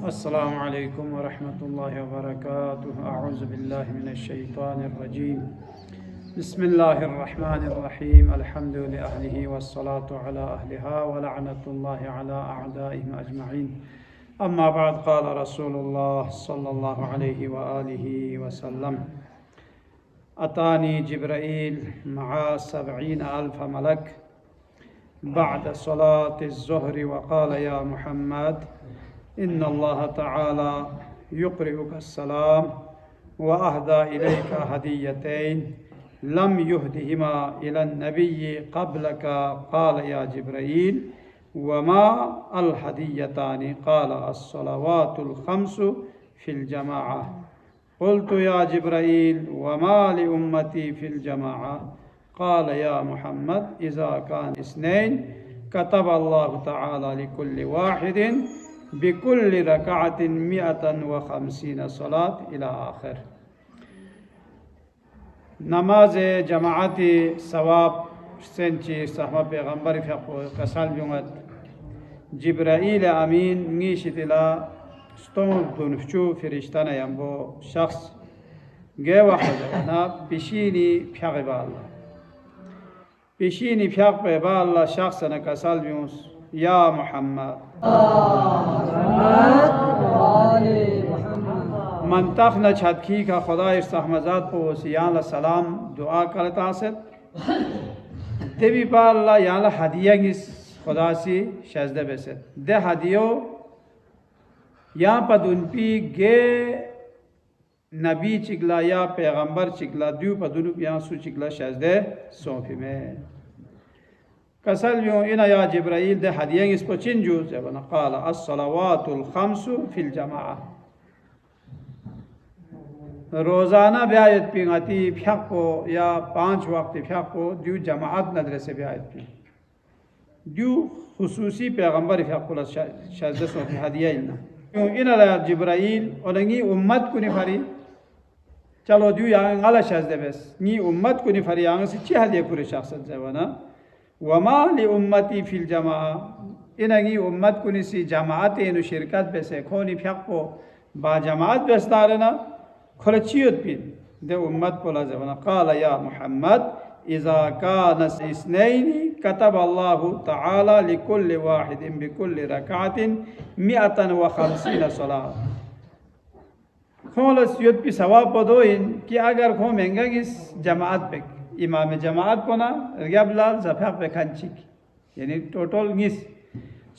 अस्सलामु अलैकुम वरहमतुल्लाहि वबरकातुहु। अऊज़ु बिल्लाहि मिनश्शैतानिर रजीम। बिस्मिल्लाहिर्रहमानिर्रहीम। अल्हम्दु लिअहलिहि वस्सलातु अला अहलिहा व लअनतुल्लाहि अला अअदाइहिम अजमईन। अम्मा बाद क़ाल रसूलुल्लाह सल्लल्लाहु अलैहि व आलिहि वसल्लम अतानी जिब्राईल मआ 70 अल्फ मलक बाद सलातिज़ ज़ुहरी व क़ाल या मुहम्मद इन्नल्लाह तआला युक़रिउका अस्सलाम व अहदा इलैका हदियतैन लम युहदिहिमा इलन नबिय्यि क़ब्लका क़ाल या जिब्राईल वमा अल हदियतानि क़ाल अस्सलवातुल ख़म्सु फ़िल जमाअ क़ुल्तु या जिब्राईल वमा लि उम्मती फ़िल जमाअ क़ाल या मुहम्मद इज़ा कान इस्नैन कतबल्लाहु तआला लिकुल्लि वाहिदिन बिकुल्लि रकाअतिन मिअतन व खमसीन सलात इला आखिर। नमाज जमाअती सवाब सेंची सहमा पैगंबर कसाल जुमत जिब्राईल अमीन नीशितिला स्टोन दुनफचू फरिश्ताना यंबो शख्स गे वखना पिशीनी फ्यागबाल पिशीनी फ्याग पैबाल शख्स न कसाल जुस या मुहम्मद मंतख न छतकी का खुदा इस्तेहमजात को वसियान सलाम दुआ करता सद देवी पाल्ला याला हदिया की खुदा सी शजदे बेसे दे हदियो यहाँ पर दुनपी गे नबी चिकला या पैगंबर चिकला द्यू पदुनुप यहाँ सु चिकला शजदे सोफी में कसल यूं इना या जिब्राईल दे हदिया इस पर चिंजू जबना क़ाल अस्सलवातुल ख़म्सु फ़िल जमाअ रोज़ाना ब्यायत पिंगाती फ्याको या 5 वक्त फ्याको द्यू जमाअत नदरे से ब्यायत पी द्यू खुसूसी पैगंबर फ्याकुल शजदे सोफी हदिया इना यूं इना या जिब्राईल ओलंगी उम्मत को निफरी चलो द्यू यहाँ गला शजदे बेस नी उम्मत को निफरी यहाँ से ची हदिया पूरे शख्स जवाना वमा लि उम्मती फ़िल जमाअ इनगी उम्मत को निसी जमाअत नु शिरकत बेसे खोनी फ्याको बा जमाअत बेसदारना खलचियत पिन दे उम्मत पोला जवाना क़ाल या मुहम्मद इज़ा कान इस्नैनि कतबल्लाहु तआला लिकुल्लि वाहिदिन बिकुल्लि रकाअतिन मिअतन व खमसीन सलात खोलस युत पि सवाब पदोइन कि अगर खो महंगा किस जमाअत पे इमाम जमाअत को ना रियाबलाल जफाक पे खंचिक यानी टोटल निस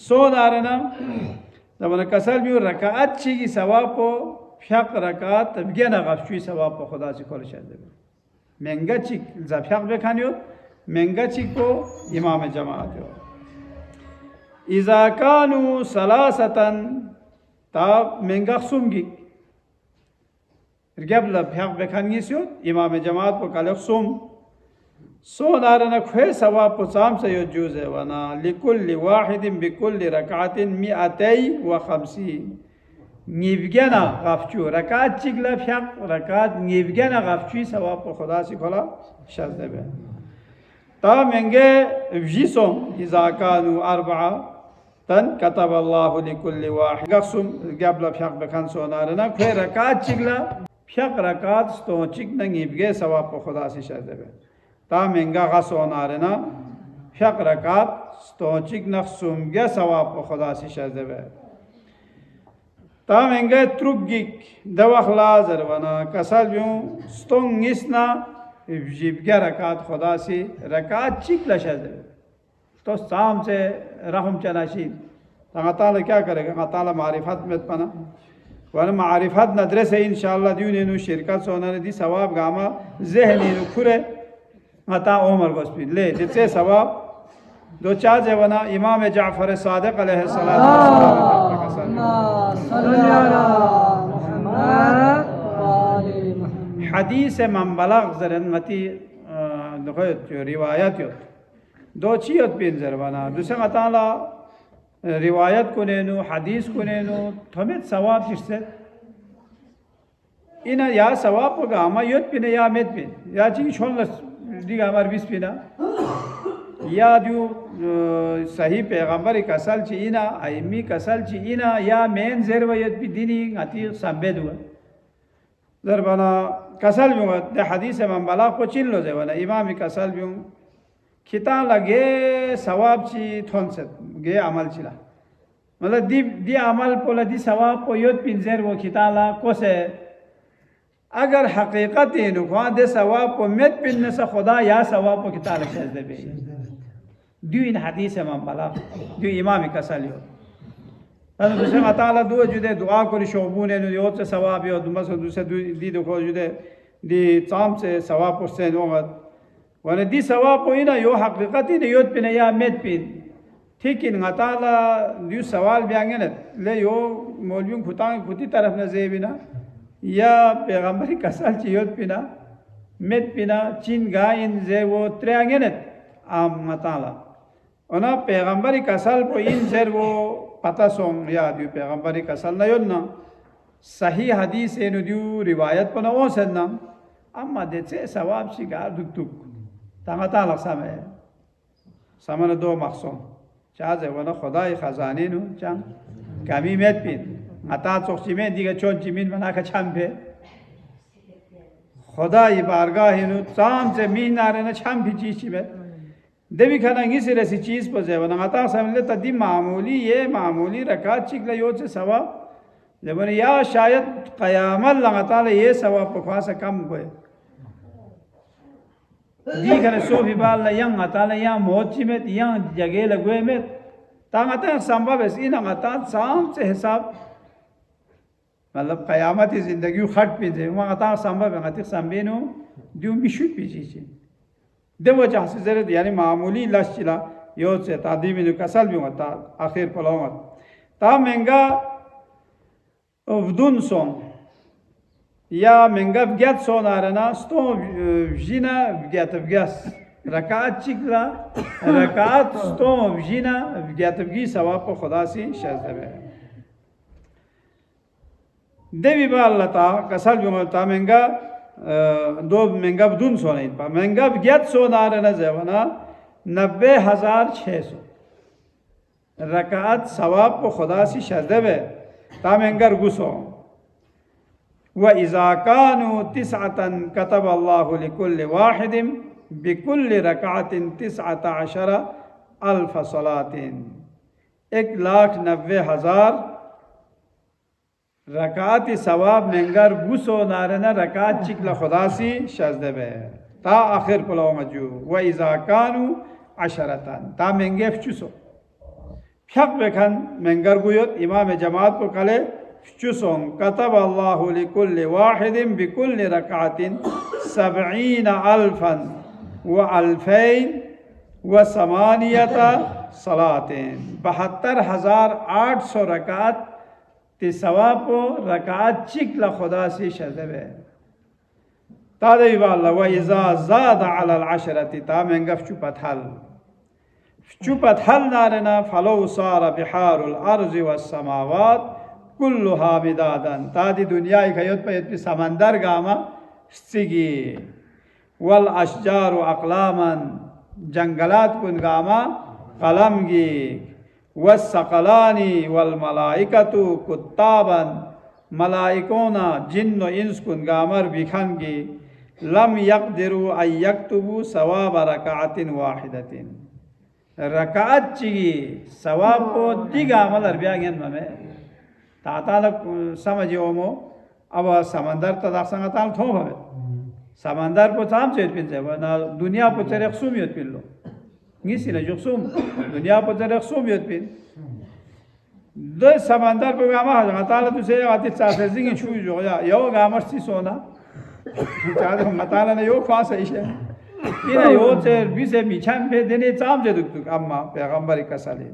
सो दारना जब कसर भी रकाअत ची की सवाब को फ्याक रकात तबगियाना गफ्चुई सवाब को खुदा से खोल शायद महंगा चिक जफाक पे खानियो महंगा चिक को इमाम जमाअत हो इज़ा कानु सलासतन ताब महंगा सुमगी रियाबला फ्याक पे खानी से इमाम जमाअत को काले सुम सो नारना खे सवाब पुसाम से यो जूज़ है वना लिकुल्लि वाहिदिन बिकुल्लि रकाअतिन मिअतै व खमसीन निवगना गफ्चू रकात चिगला फ्याक रकात निवगना गफ्चू सवाब को खुदा से खोला शर्त है ता महंगे विसों इज़ा कानु अर्बआ तन कतबल्लाहु लिकुल्लि वाहिद गसुम गबला फ्याक बखान सो नारना खे रकात चिगला फ्याक रकात तो चिग न निवगे सवाब को खुदा से शर्त है ता महंगा गसो नारना फ्याक रकात तो चिग नक्सुम गे सवाब को खुदा से शर्त है ता महंगा त्रुगिक दवाखला जरवाना कसर यूं स्टोंग निसना जिबगा रकात खुदा से रकात चिक लशद तो शाम से रहम चनाशी अल्लाह ताला क्या करेगा अल्लाह ताला मारिफत में पना वरना मारिफत नदरे से इंशाअल्लाह दियो ने शिरकत सोना ने दी सवाब गामा जहनी नु खुरे अता उमर गोस्पी ले जिससे सवाब दो चार जवाना इमाम जाफर सादिक अलैहिस्सलाम हदीस मंबलग जरनमती रिवायत दो चीत पिन जरवाना दूसरा ताला रिवायत को नेनु हदीस को नेनु थमें सवाब जिससे इना या सवाब को गामा युत पिने या मेत पिन या चीज छोड़ दिगा हमार बीस पिना या जो सही पैगंबर कसल चीना आइमी कसल चीना या मेन जेर वयत भी दिनी आती संबेद हुआ ज़रबना कसल भी हुआ हदीस में बला को चिन लो जेवना इमाम कसल भी खिता लगे सवाब ची थोन से गे अमल चिला मतलब दी अमल पोला दी सवाब को योद पिंजर वो खिता ला को से अगर हकीकत है नुकवा दे सवाब को मेट पिनने से खुदा या सवाब को खिता ला शेज़ दे बे दियो इन हदीस में बला दियो इमाम कसल यो अन दूसरे अताला दो जुदे दुआ को शोबूने नु यो से सवाब यो दुमस दूसरे दी देखो जुदे दी चाम से सवाब को से नोगत वने दी सवाब को इना यो हकीकत ही योद पिन या मेट पिन ठीक इन अताला दियो सवाल ब्यांगे न ले यो मौलवी खुती तरफ न जेबिना या पैगंबरी कसल चियोद पिना मेट पिना चिन गाइन जे वो त्रेंगे न आम अताला ओना पैगंबरी कसल को इन जेर वो पता सोंग या दियो पैगंबरी कसल न योद ना सही हदीस ए नुदियो रिवायत पना ओ सन्ना अम्मा देचे सवाब शिगार दुक तांगता लक्ष्य सामने दो मकसों चाहे वना खुदाई खजाने नु चां कमी मेट पिन अता चोक्सी में दिगा चोन चिमिन बना का छाम्पे खुदाई बारगाह नु चाम से मीन नारे न छाम्पी चीज में देवी खाना किसी ऐसी चीज पर जाए वना अता समझले तदी मामूली रकात चिकला यो से सवाब जब या शायद क़यामत लगाता ले ये सवाब पखवा से कम कोई दी करे सो भी बाल यंग आता ले यंग मोची में यंग जगह लगवे में तांगता संभव है इन आता शाम से हिसाब मतलब क़यामत की ज़िंदगी खट पे दे वहाँ आता संभव है आतिक संबेनो दियो मिशुत पीछे देवो चाहे ज़रूरत यानी मामूली लश चिला यो से तादी में जो कसल भी होता आखिर पलाऊंगा ता महंगा वदुन सों या महंगा व्यात सों नारना स्तो जिना व्यात व्यास रकात चिकला रकात स्तो जिना व्यात व्यास सवाब को खुदा से शर्त है देवी बाल लता कसल भी होता महंगा दो महंगा वदुन सो नहीं पा महंगा व्यात सो नारना जवाना 90,600 रकात सवाब को खुदा से शर्त है तामेंगर गुसो व इज़ाकानु तिसअतन कतब अल्लाहु लिकुल्लि वाहिदिन बिकुल्लि रकातिन 19 अल्फ सलातिन 1,90,000 रकात सवाब मेंगर गुसो नारना रकात चिकला खुदा सी शजदबे ता आखिर पलाओ जो व इज़ाकानु अशरतन ता मेंगे फचुसो फ्याक बेखन मेंगर गुयोत इमाम जमात को कले चुसों कतब अल्लाहु लिकुल्लि वाहिदिन बिकुल्लि रकातिन 70 अल्फन व अल्फैन व समानियता सलातिन 72,800 रकात ते सवाब रकात चिकला खुदा से शजबे तादे वाला व इज़ा ज़ाद अला अल-अशरति ता मेंगफ चुपत हल नारना फलो सारा बिहारुल अर्ज़ व समावात कुल्लुहा मिदादन तादी दुनिया खयोत पे समंदर गामा सिगी वल अशजार अक़लामन जंगलात कुन गामा कलमगी वस्सक़लानी वल मलाइकतु कुत्ताबन मलाइकोना जिन्न इंस कुन गामर बिखनगी लम यक़दिरु अन यक्तुबु सवाब रकातिन वाहिदतिन रकात चिगी सवाब को दिगा अमल अरबियागन में ताताल समझियो मो अब समंदर तदा संगताल थो भवे समंदर को ताम चेत पिन से ना दुनिया को तेरे खसुम यत पिन लो गिसी ने जुखसुम दुनिया को तेरे खसुम यत पिन दो समंदर को गामा हजमताल तुसे आती चासे जिंग छुई जो या यो गामर सी सोना चाहे मताला ने यो ख्वास है इना यो से बिसे मिछाम पे देने चाम जे दुक अम्मा पैगंबर कसले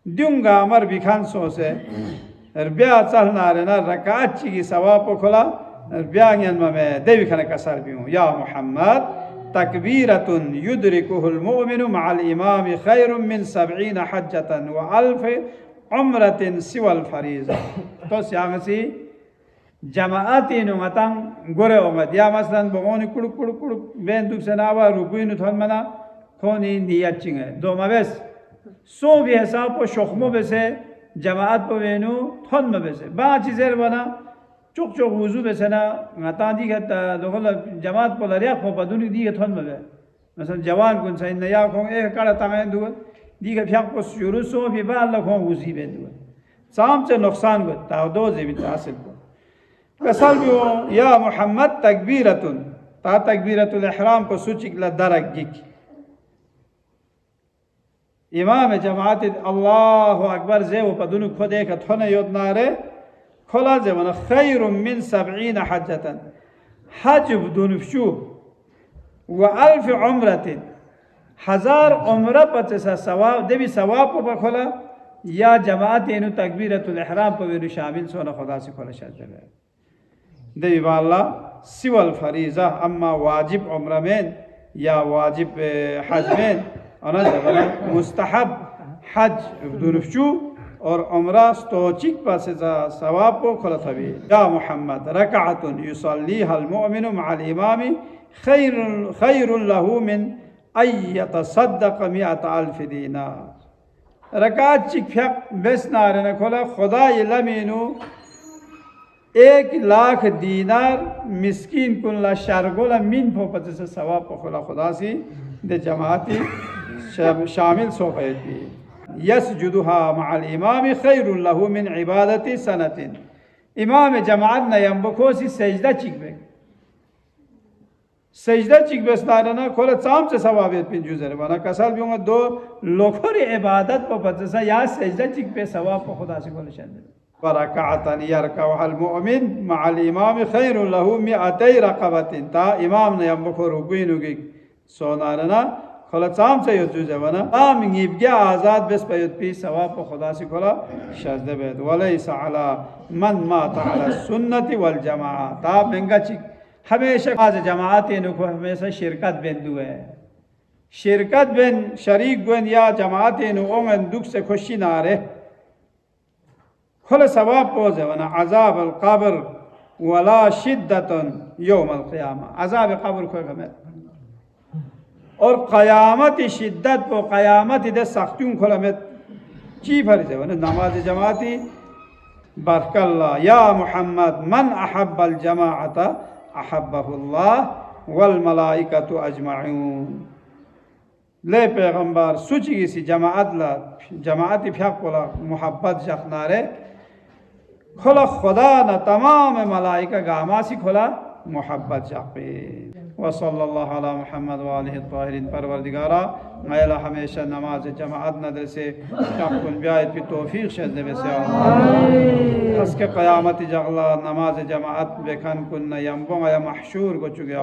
दुंगा अमर बिखान सो से रबिया चलना रेना रकात की सवाब को खोला रबिया में देवी खाने कसर भी हूँ या मोहम्मद तकबीरतुन युद्रिकुहुल मुमिनु मअल इमाम खैरुम मिन 70 हज्जतन व अल्फ उम्रतिन सिवल फरीज़ा तो सियासी जमाअती नुंगतांग गोरे ओंगत या मसलन बगोनी कुड़ बेन दुख से नावा रुकुई नु थन मना खोनी नियत चिंगे दो मबेस सो भी हिसाब को शोखमो बेसे जमात को वेनु थन मबेसे बा चीजेर बना चुक चुक वुजू बेसे ना ngata di kata dogola जमात को लरिया को पदुनी दी के थन मबे मसल जवान कुन सही नया को ए काला तांगे दुग दी के फ्याक को शुरू सो भी बा अल्लाह को वुजी बे दुग साम से नुकसान को तादो जेबी हासिल को कसल भी हो या मोहम्मद तकबीरतुन ता तकबीरतुल इहराम को सुचिकला दरगिक इमाम जमात अल्लाहु अकबर जे वो पदुनु खुदे का थने योदनारे खोला जे वना खैर मिन 70 हज्जतन हज बदुनफशु व अल्फ उम्रतिन 1000 उम्र पचसा सवाब देवी सवाब को खोला या जमात इनु तकबीरतुल इहराम को भी शामिल सोना खुदा से खोला शायद देवी वाला सिवल फरीजा अम्मा वाजिब उम्र में या वाजिब हज में अना मुस्तहब हज दुनफशु और उम्रा स्तोचिक पास सवाब को खलत हबी या मोहम्मद रकाअतुन युसल्लीहा अल मुमिनु मअल इमामी खैरुन लहु मिन अय यतसद्दक़ 100,000 दीनार रकात चिक फ्यक बेस नारना खोला खुदा यलमीनु 1,00,000 दीनार मिस्कीन कुल्ला शरगोला मिन फोपत से सवाब को खुला खुदा सी दे जमाती शामिल सोफी यसजुदुहा मअल इमाम खैरुन लहु मिन इबादति सनतिन इमाम जमात न यंबखोसी सजदा चिकबे सजदा चिकबेस नारना खोला चाम से सवाब पिन जुजर बना कसल भी दो लोखर इबादत को पतसा या सजदा चिकबे सवाब को खुदा से खोला शामिल वरकातन यरकाउल मुमिन मअल इमाम खैरुन लहु 200 रकबतिन ता इमाम ने यंबखो रुकुइनुगी सोनारना खोला चाम से युजु जवाना आम गिबग्या आजाद बेस पयुत पी सवाब को खुदा से खोला शजदे बेद वलैसा अला मन मात अला सुन्नति वल जमाअत ता मेंगा चिक हमेशा आज जमात नु को हमेशा शिरकत बेंदु है शिरकत बेन शरीक बेन या जमात नु ओंगन दुख से खुशी ना रे खोला सवाब को जवाना अजाब अल कब्र वला शिद्दतन यौम अल क़ियामा अजाब कब्र को हमें और क़यामत शिद्दत को क़यामत दे सख्तियों खोला में ची फर्ज है नमाज जमाती बरकल्ला या मोहम्मद मन अहब्बल जमाअत अहब्बहुल्लाह वल मलाइकतु अजमऊन ले पैगंबर सुची सी जमात ला जमाती फ्याक कोला मोहब्बत जखनारे खोला खुदा न तमाम मलाइका गामासी खोला मोहब्बत जापे वसल्लल्लाहु अला मुहम्मद व आलिहि ताहिरीन परवरदिगारा मैला हमेशा नमाज जमात नदर से शाकुल ब्यायत की तौफीक शद में से हस के क़यामत जगला नमाज जमात बेखन कुन यम्बो या महशूर को चुके